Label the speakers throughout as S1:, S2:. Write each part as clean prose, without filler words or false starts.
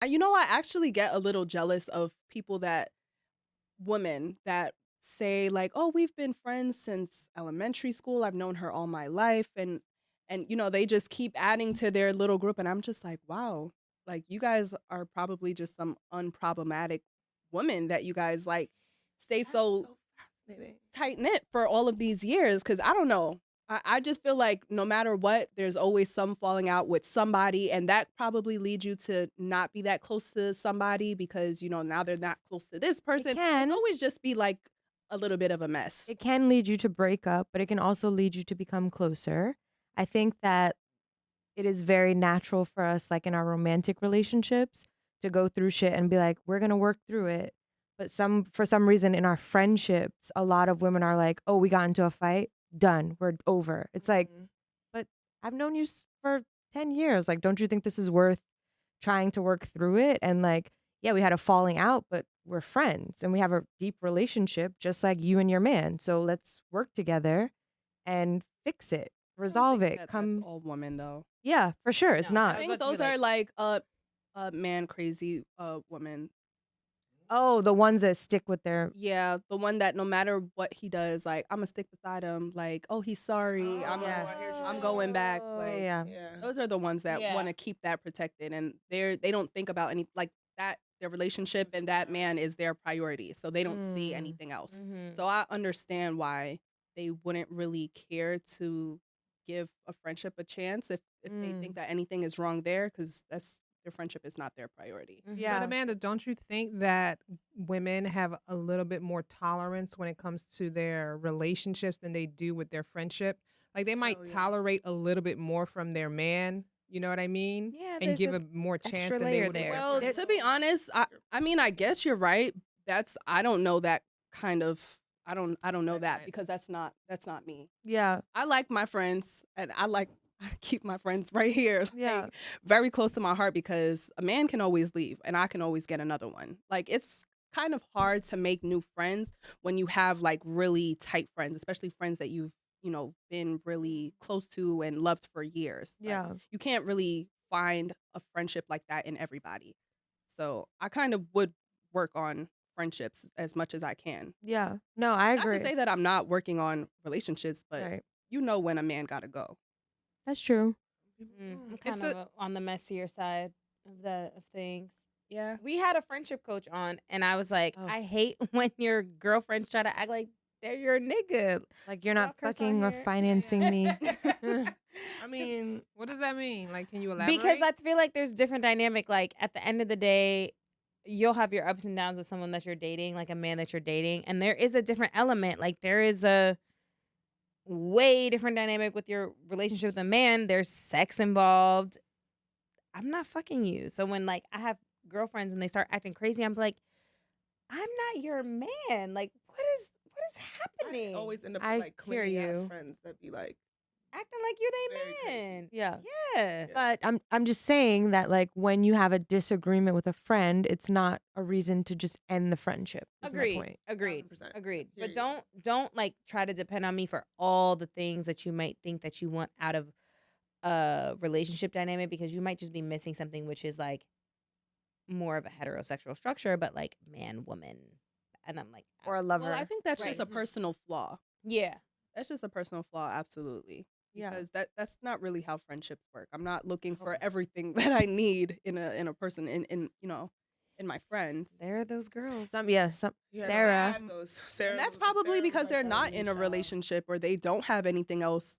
S1: I actually get a little jealous of people women that say like, "Oh, we've been friends since elementary school. I've known her all my life." And they just keep adding to their little group and I'm just like, "Wow. Like you guys are probably just some unproblematic women that you guys like stay
S2: That's
S1: so
S2: so fascinating.
S1: tight-knit for all of these years." Cause I don't know. I just feel like no matter what, there's always some falling out with somebody, and that probably leads you to not be that close to somebody because, now they're not close to this
S3: It
S1: person. It's
S3: can.
S1: always just be like a little bit of a mess.
S3: It can lead you to break up, but it can also lead you to become closer. I think that it is very natural for us, like in our romantic relationships, to go through shit and be like, we're gonna work through it. But for some reason in our friendships, a lot of women are like, oh, we got into a fight, done, we're over. It's like, but I've known you for 10 years. Like, don't you think this is worth trying to work through it? And like, yeah, we had a falling out, but we're friends and we have a deep relationship just like you and your man. So let's work together and fix it, resolve it.
S1: That's all women though.
S3: Yeah, for sure. It's
S2: No,
S3: not.
S1: I think those are like man crazy women.
S3: Oh, the ones that stick with their.
S1: Yeah, the one that no matter what he does, like I'm gonna stick beside him. Like, oh, he's sorry. I'm going back. Like,
S3: Yeah.
S1: those are the ones that want to keep that protected, and they don't think about any like that. Their relationship and that man is their priority, so they don't see anything else. So I understand why they wouldn't really care to give a friendship a chance if they think that anything is wrong there, because their friendship is not their priority.
S3: Yeah.
S4: But Amanda, don't you think that women have a little bit more tolerance when it comes to their relationships than they do with their friendship? Like they might tolerate a little bit more from their man. You know what I mean?
S5: Yeah,
S4: and give a more chance than they would.
S1: Well, to be honest, I mean, I guess you're right. I don't know that kind of. I don't know that because that's not me.
S3: Yeah.
S1: I like my friends, and I keep my friends right here.
S3: Yeah.
S1: Like, very close to my heart because a man can always leave and I can always get another one. Like it's kind of hard to make new friends when you have like really tight friends, especially friends that you've, been really close to and loved for years.
S3: Yeah.
S1: Like, you can't really find a friendship like that in everybody. So I kind of would work on friendships as much as I can.
S3: Yeah. No, I agree.
S1: Not to say that I'm not working on relationships, but
S3: Right.
S1: when a man gotta go.
S3: That's true.
S5: I'm kind of on the messier side of things.
S1: Yeah.
S5: We had a friendship coach on, and I was like, I hate when your girlfriends try to act like they're your nigga.
S3: Like you're not fucking or financing me.
S2: I mean,
S4: what does that mean? Like, can you elaborate?
S5: Because I feel like there's different dynamic. Like at the end of the day, you'll have your ups and downs with someone that you're dating, like a man that you're dating, and there is a different element. Like there is a way different dynamic with your relationship with a man. There's sex involved. I'm not fucking you. So when like I have girlfriends and they start acting crazy, I'm like, I'm not your man. Like what is happening?
S2: I always end up with like clingy ass friends that be like
S5: acting like you're their man.
S3: Yeah.
S5: Yeah.
S3: But I'm just saying that like when you have a disagreement with a friend, it's not a reason to just end the friendship.
S5: Agreed.
S2: 100%.
S5: But don't like try to depend on me for all the things that you might think that you want out of a relationship dynamic, because you might just be missing something, which is like more of a heterosexual structure, but like man, woman. And I'm like,
S3: or a lover.
S1: Well, I think that's just a personal flaw.
S5: Yeah.
S1: That's just a personal flaw, absolutely.
S3: Yeah.
S1: Because that's not really how friendships work. I'm not looking for everything that I need in a person in my friends.
S5: There are those girls.
S3: Sarah.
S1: And that's probably because they're not in a relationship or they don't have anything else,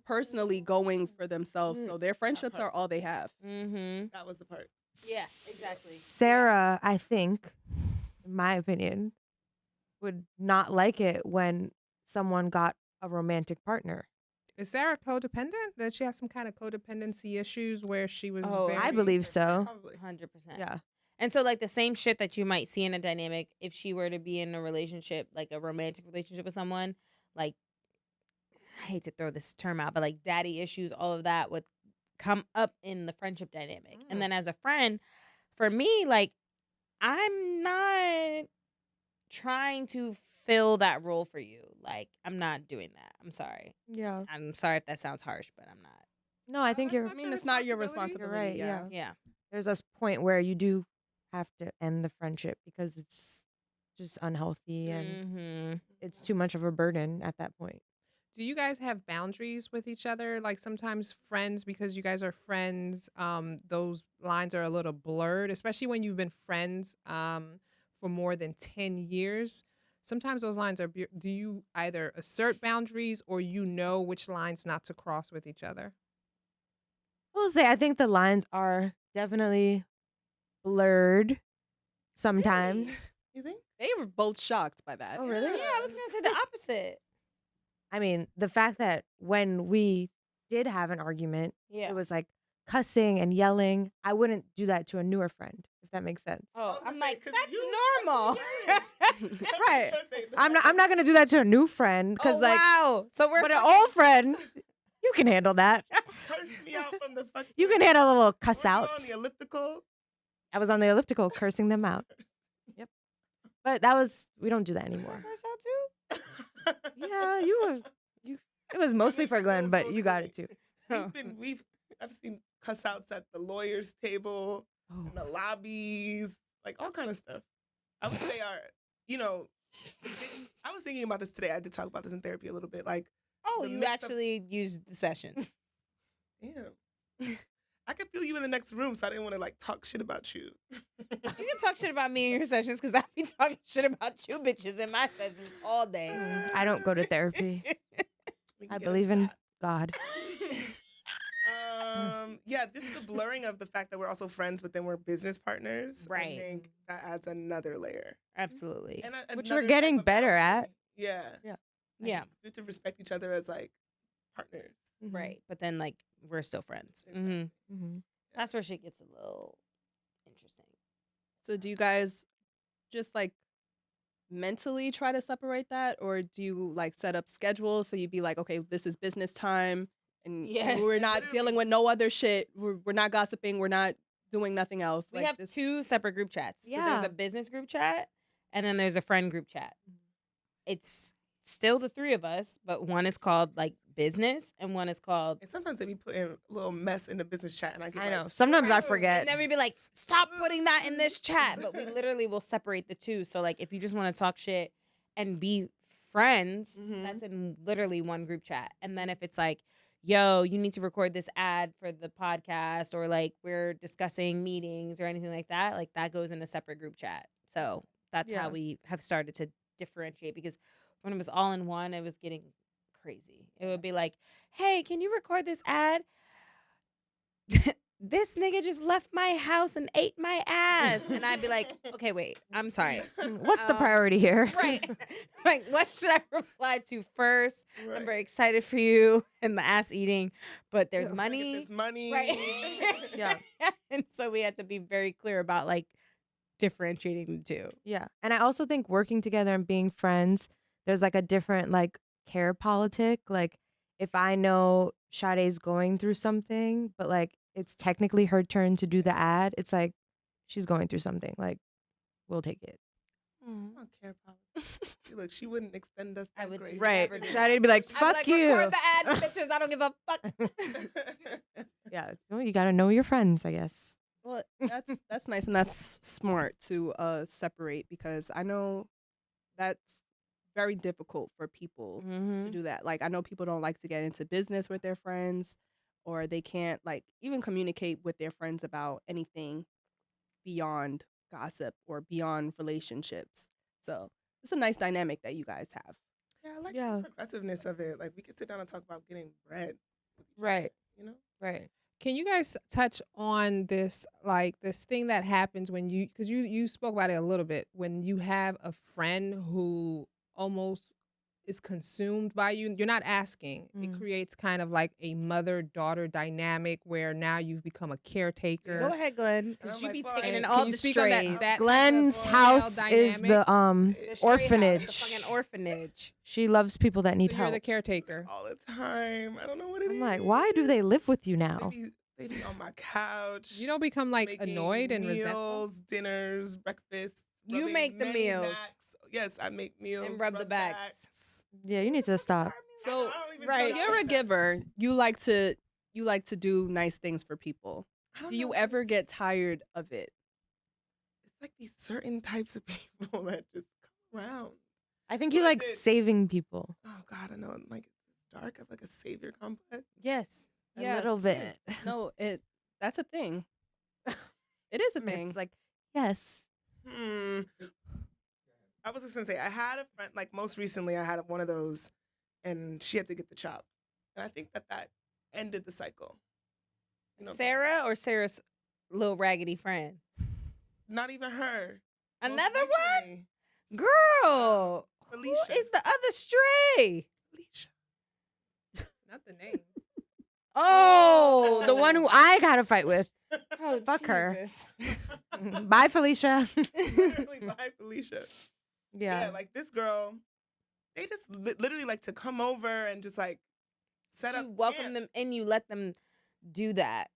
S1: personally going for themselves. So their friendships are all they have.
S2: That was the part.
S5: Yeah, exactly.
S3: Sarah, I think, in my opinion, would not like it when someone got a romantic partner.
S4: Is Sarah codependent? Did she have some kind of codependency issues where she was
S3: I believe so.
S5: 100%.
S3: Yeah.
S5: And so like the same shit that you might see in a dynamic, if she were to be in a relationship, like a romantic relationship with someone, like, I hate to throw this term out, but like daddy issues, all of that would come up in the friendship dynamic. And then as a friend, for me, like, I'm not trying to fill that role for you. Like, I'm not doing that. I'm sorry.
S3: Yeah.
S5: I'm sorry if that sounds harsh, but I'm not.
S3: No, I think you're.
S1: I mean, it's not your responsibility.
S3: You're right. Yeah.
S5: Yeah.
S3: there's a point where you do have to end the friendship because it's just unhealthy and it's too much of a burden at that point.
S4: Do you guys have boundaries with each other? Like sometimes friends, because you guys are friends, those lines are a little blurred, especially when you've been friends for more than 10 years. Sometimes those lines are, do you either assert boundaries or you know which lines not to cross with each other?
S3: I will say I think the lines are definitely blurred sometimes.
S2: Really? You think?
S1: They were both shocked by that.
S3: Oh, really?
S5: Yeah, I was gonna say the opposite.
S3: I mean, the fact that when we did have an argument,
S5: Yeah.
S3: it was like cussing and yelling. I wouldn't do that to a newer friend, if that makes sense.
S5: Oh, I'm like, that's
S2: you
S5: normal.
S3: Right. I'm not gonna do that to a new friend because
S5: wow. So we're
S3: but an old friend, you can handle that.
S2: Curse me out from the fucking.
S3: You can handle a little cuss
S2: Were you
S3: out.
S2: on the elliptical.
S3: I was on the elliptical cursing them out. Yep. But we don't do that anymore.
S5: curse out too?
S3: Yeah, it was mostly for Glenn, but you got it too.
S2: I've seen cuss outs at the lawyer's table, in the lobbies, like all kind of stuff. I would say I was thinking about this today. I did talk about this in therapy a little bit. Like,
S5: Oh,
S2: the
S5: you
S2: mix of-
S5: actually used the session.
S2: damn. I could feel you in the next room, so I didn't want to like talk shit about you.
S5: You can talk shit about me in your sessions because I be talking shit about you bitches in my sessions all day.
S3: I don't go to therapy.
S2: We can
S3: I
S2: get
S3: believe
S2: into
S3: in
S2: that.
S3: God.
S2: Yeah, just the blurring of the fact that we're also friends, but then we're business partners.
S5: Right.
S2: I think that adds another layer.
S5: Absolutely.
S2: And
S3: Which
S2: another
S3: we're getting
S2: type of
S3: better
S2: boundary.
S3: at.
S2: Yeah.
S5: Yeah.
S2: We have to respect each other as like partners.
S5: Right. But then, like, we're still friends.
S2: Exactly.
S3: Mhm.
S5: That's where shit gets a little interesting.
S1: So do you guys just like mentally try to separate that, or do you like set up schedules so you'd be like, okay, this is business time and
S5: Yes.
S1: we're not dealing with no other shit. We're not gossiping. We're not doing nothing else.
S5: We
S1: like
S5: have
S1: this.
S5: 2 separate group chats. So there's
S3: Yeah.
S5: a business group chat and then there's a friend group chat. It's still the 3 of us, but one is called like business and one is called.
S2: And sometimes they be putting a little mess in the business chat, and I get
S3: I
S2: like,
S3: know. Sometimes I
S2: "Oh."
S3: forget.
S5: And then we'd be like, stop putting that in this chat. But we literally will separate the 2. So like if you just want to talk shit and be friends,
S2: Mhm.
S5: that's in literally one group chat. And then if it's like, yo, you need to record this ad for the podcast, or like we're discussing meetings or anything like that goes in a separate group chat. So that's
S3: Yeah.
S5: how we have started to differentiate, because when it was all in one, it was getting crazy. It would be like, hey, can you record this ad? This nigga just left my house and ate my ass. And I'd be like, okay, wait, I'm sorry.
S3: What's the priority here?
S5: Right. Like, what should I reply to first?
S2: Right.
S5: I'm very excited for you and the ass eating, but there's
S2: Like, if
S5: money.
S2: there's money.
S5: Right.
S3: Yeah.
S5: And so we had to be very clear about like differentiating the 2.
S3: Yeah. And I also think working together and being friends, there's like a different like care politic. Like if I know Sade's going through something, but like it's technically her turn to do the ad, it's like she's going through something. Like we'll take it.
S2: I don't care about it. Look, she wouldn't extend us.
S5: I
S2: that
S5: would
S2: grace.
S3: Right.
S5: never do
S3: Sade'd be like,
S5: I'd be
S3: fuck
S5: like,
S3: you.
S5: record the ad, bitches. I don't give a fuck.
S3: Yeah. Well, you got to know your friends, I guess.
S1: Well, that's nice and that's smart to separate, because I know that's very difficult for people to do that. Like I know people don't like to get into business with their friends, or they can't like even communicate with their friends about anything beyond gossip or beyond relationships. So it's a nice dynamic that you guys have.
S2: Yeah, I like
S3: Yeah.
S2: the progressiveness of it. Like we could sit down and talk about getting bread.
S3: Right.
S2: You know?
S3: Right.
S4: Can you guys touch on this, like this thing that happens when because you spoke about it a little bit, when you have a friend who almost is consumed by you, you're not asking. It creates kind of like a mother-daughter dynamic where now you've become a caretaker.
S5: Go ahead, Glenn,
S2: And
S5: because
S2: I'm
S5: you
S2: like,
S5: be
S2: fuck.
S5: taking in
S4: And
S5: all
S4: can you
S5: the
S4: speak on that-
S5: strays.
S4: that type of
S3: Glenn's
S4: female
S3: house is
S4: dynamic?
S3: the
S5: The stray house, the
S3: orphanage.
S5: fucking orphanage.
S3: She loves people that need
S4: So you're the
S3: help.
S4: caretaker.
S2: All the time. I don't know what it is.
S3: I'm like, why do they live with you now?
S2: They be on my couch.
S4: You don't become like
S2: making
S4: annoyed and
S2: meals,
S4: resentful.
S2: dinners, breakfast.
S5: You
S2: rubbing
S5: make the
S2: many
S5: meals.
S2: backs. Yes, I make meals.
S5: And rub the backs.
S3: Yeah, you need to stop.
S1: So
S2: I don't even
S1: right,
S2: know
S1: you're a
S2: that.
S1: giver. You like to do nice things for people.
S2: I don't
S1: Do you
S2: know,
S1: ever get
S2: it's
S1: tired of it?
S2: like these certain types of people that just come around.
S3: I think
S2: Or
S3: you
S2: is
S3: like
S2: it
S3: saving people
S2: oh God, I know like it's dark. I have like a savior complex.
S5: Yes.
S3: a
S1: Yeah.
S3: little bit.
S1: No, that's a thing. It is a
S3: It's
S1: thing.
S3: like, yes.
S2: Hmm. I was just gonna say I had a friend like most recently I had one of those and she had to get the chop. And I think that ended the cycle. You know,
S5: Sarah or Sarah's little raggedy friend?
S2: not even her. Most
S5: Another one?
S2: recently,
S5: Girl, who
S2: Felicia.
S5: is the other stray?
S2: Felicia.
S4: Not the name.
S3: Oh, the one who I got to fight with.
S5: Oh,
S3: Fuck her.
S5: Jesus.
S3: Bye, Felicia.
S2: Literally by Felicia.
S3: Yeah.
S2: Yeah, like this girl, they just literally like to come over and just like set up
S5: You welcome them in, you let them do that.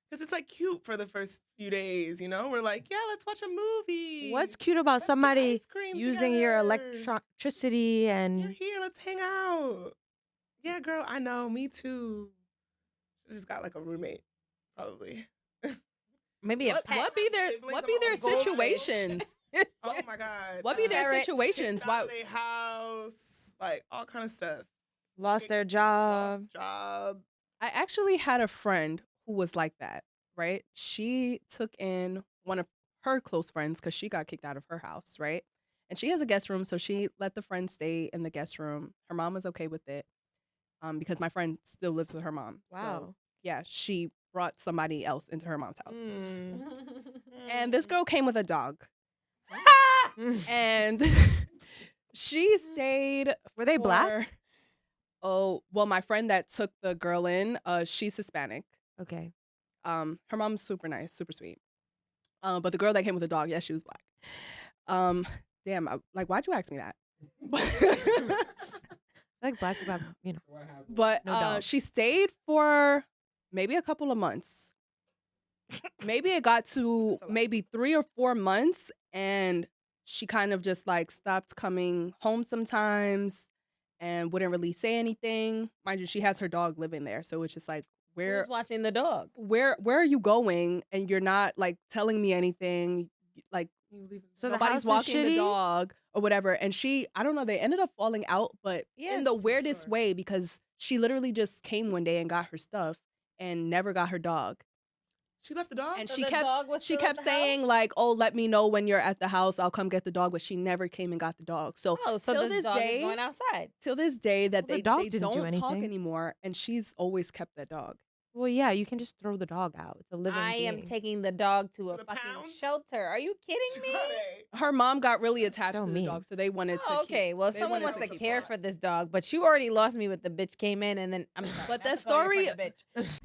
S2: because it's like cute for the first few days, you know? We're like, yeah, let's watch a movie.
S3: What's cute about
S2: Let's get
S3: somebody
S2: ice cream
S3: using your
S2: together.
S3: electricity
S2: You're
S3: and
S2: here, let's hang out. Yeah, girl, I know, me too. She just got like a roommate, probably.
S5: Maybe a
S1: What,
S5: pet.
S1: what be their
S2: Siblings,
S1: what
S2: I'm
S1: be
S2: all
S1: their
S2: like, goldfish.
S1: situations?
S2: Oh my God.
S1: What be their
S5: Ferret.
S1: situations? Why?
S2: They house, like all kind of stuff.
S3: lost their
S2: Lost
S3: job.
S2: job.
S1: I actually had a friend who was like that, right? She took in one of her close friends because she got kicked out of her house, right? And she has a guest room, so she let the friend stay in the guest room. Her mom was okay with it, because my friend still lives with her mom. So,
S3: Wow.
S1: yeah, she brought somebody else into her mom's house.
S2: Mm.
S1: And this girl came with a dog. And she stayed.
S3: Were they black?
S1: for- Oh, well, my friend that took the girl in, she's Hispanic.
S3: Okay.
S1: Her mom's super nice, super sweet. But the girl that came with the dog, yes, she was black. Damn, why'd you ask me that?
S3: Like black people have,
S1: But
S3: No dogs.
S1: she stayed for maybe a couple of months. Maybe it got to
S2: That's a lot.
S1: maybe 3 or 4 months, and she kind of just like stopped coming home sometimes and wouldn't really say anything. Mind you, she has her dog living there, so it's just like,
S5: Who's watching the dog?
S1: where are you going? And you're not like telling me anything. Like,
S2: You leave it-
S3: So the
S1: nobody's
S3: house is
S1: walking the
S3: shitty?
S1: dog or whatever. And I don't know, they ended up falling out, but in the
S5: Yes,
S1: weirdest
S2: sure.
S1: way, because she literally just came one day and got her stuff and never got her dog.
S2: She left the dog.
S1: And
S5: So
S1: she
S5: the
S1: kept
S5: dog was
S1: she
S5: still at
S1: kept
S5: the
S1: saying
S5: house?
S1: like, "Oh, let me know when you're at the house. I'll come get the dog." But she never came and got the dog. So
S5: Oh, so
S1: till
S5: this
S1: this
S5: dog
S1: day,
S5: is going outside.
S1: till this day that
S3: Well,
S1: they
S3: the dog
S1: they
S3: didn't do
S1: don't talk
S3: anything.
S1: anymore, and she's always kept that dog.
S3: Well, yeah, you can just throw the dog out. It's a living
S5: I am
S3: being.
S5: taking the dog to a
S2: the
S5: fucking
S2: pound?
S5: shelter. Are you kidding me?
S1: Her mom got really attached
S3: So
S1: to the
S3: mean.
S1: dog, so they wanted to.
S5: Oh, okay. Well, if
S1: they
S5: someone
S1: wanted
S5: wants
S1: to
S5: to
S1: keep
S5: care
S1: her.
S5: for this dog, but you already lost me with the bitch came in and then I'm sorry.
S1: But
S5: not
S1: that
S5: to call your
S1: story,
S5: friend a bitch.